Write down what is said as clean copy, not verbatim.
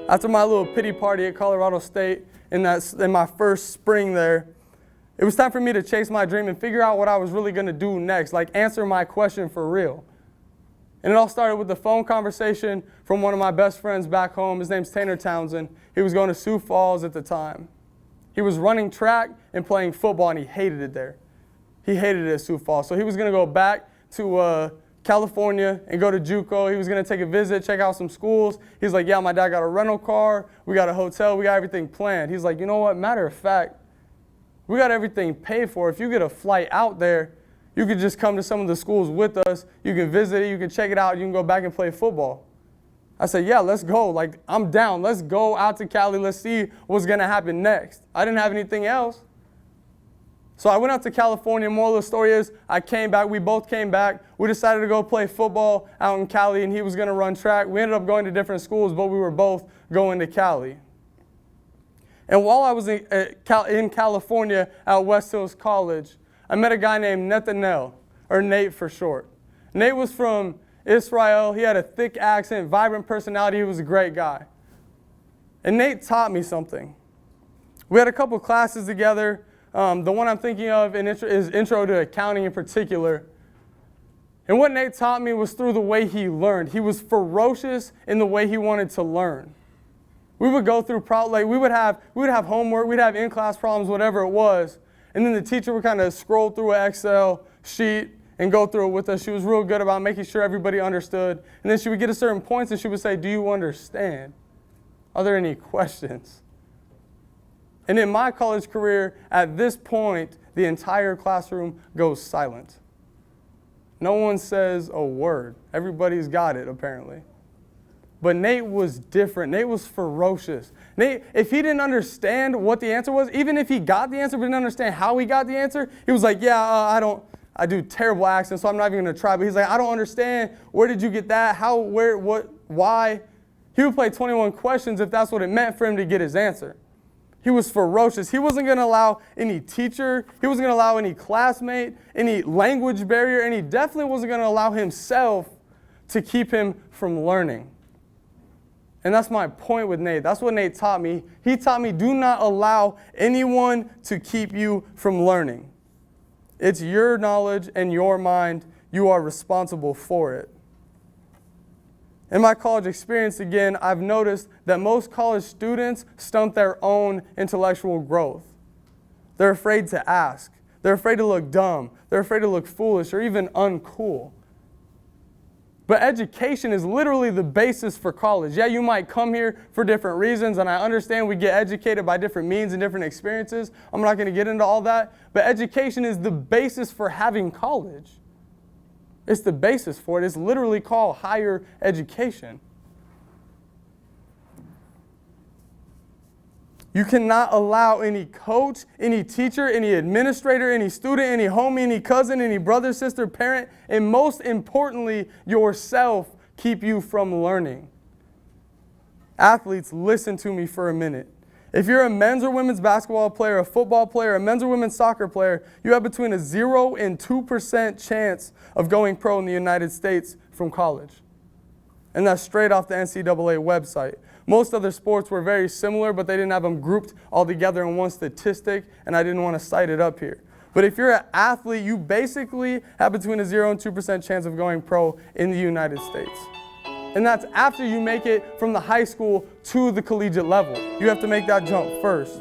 After my little pity party at Colorado State in my first spring there, it was time for me to chase my dream and figure out what I was really going to do next, like answer my question for real. And it all started with a phone conversation from one of my best friends back home. His name's Tanner Townsend. He was going to Sioux Falls at the time. He was running track and playing football, and he hated it there. He hated it at Sioux Falls. So he was going to go back to California and go to JUCO. He was going to take a visit, check out some schools. He's like, yeah, my dad got a rental car. We got a hotel. We got everything planned. He's like, you know what? Matter of fact, we got everything paid for. If you get a flight out there, you could just come to some of the schools with us. You can visit it. You can check it out. You can go back and play football. I said, yeah, let's go. Like, I'm down. Let's go out to Cali. Let's see what's going to happen next. I didn't have anything else. So I went out to California. Moral of the story is I came back. We both came back. We decided to go play football out in Cali, and he was going to run track. We ended up going to different schools, but we were both going to Cali. And while I was in California at West Hills College, I met a guy named Nathaniel, or Nate for short. Nate was from Israel. He had a thick accent, vibrant personality. He was a great guy. And Nate taught me something. We had a couple classes together. The one I'm thinking of is Intro to Accounting in particular. And what Nate taught me was through the way he learned. He was ferocious in the way he wanted to learn. We would go through, we would have homework, we'd have in-class problems, whatever it was. And then the teacher would kind of scroll through an Excel sheet and go through it with us. She was real good about making sure everybody understood. And then she would get to certain points and she would say, do you understand? Are there any questions? And in my college career, at this point, the entire classroom goes silent. No one says a word. Everybody's got it, apparently. But Nate was different. Nate was ferocious. Nate, if he didn't understand what the answer was, even if he got the answer but didn't understand how he got the answer, he was like, yeah, I do terrible accents, so I'm not even going to try. But he's like, I don't understand. Where did you get that? How, where, what, why? He would play 21 questions if that's what it meant for him to get his answer. He was ferocious. He wasn't going to allow any teacher, he wasn't going to allow any classmate, any language barrier, and he definitely wasn't going to allow himself to keep him from learning. And that's my point with Nate. That's what Nate taught me. He taught me, do not allow anyone to keep you from learning. It's your knowledge and your mind. You are responsible for it. In my college experience, again, I've noticed that most college students stunt their own intellectual growth. They're afraid to ask. They're afraid to look dumb. They're afraid to look foolish or even uncool. But education is literally the basis for college. Yeah, you might come here for different reasons, and I understand we get educated by different means and different experiences. I'm not going to get into all that. But education is the basis for having college. It's the basis for it. It's literally called higher education. You cannot allow any coach, any teacher, any administrator, any student, any homie, any cousin, any brother, sister, parent, and most importantly, yourself keep you from learning. Athletes, listen to me for a minute. If you're a men's or women's basketball player, a football player, a men's or women's soccer player, you have between a 0 and 2% chance of going pro in the United States from college. And that's straight off the NCAA website. Most other sports were very similar, but they didn't have them grouped all together in one statistic, and I didn't want to cite it up here. But if you're an athlete, you basically have between a 0 and 2% chance of going pro in the United States. And that's after you make it from the high school to the collegiate level. You have to make that jump first.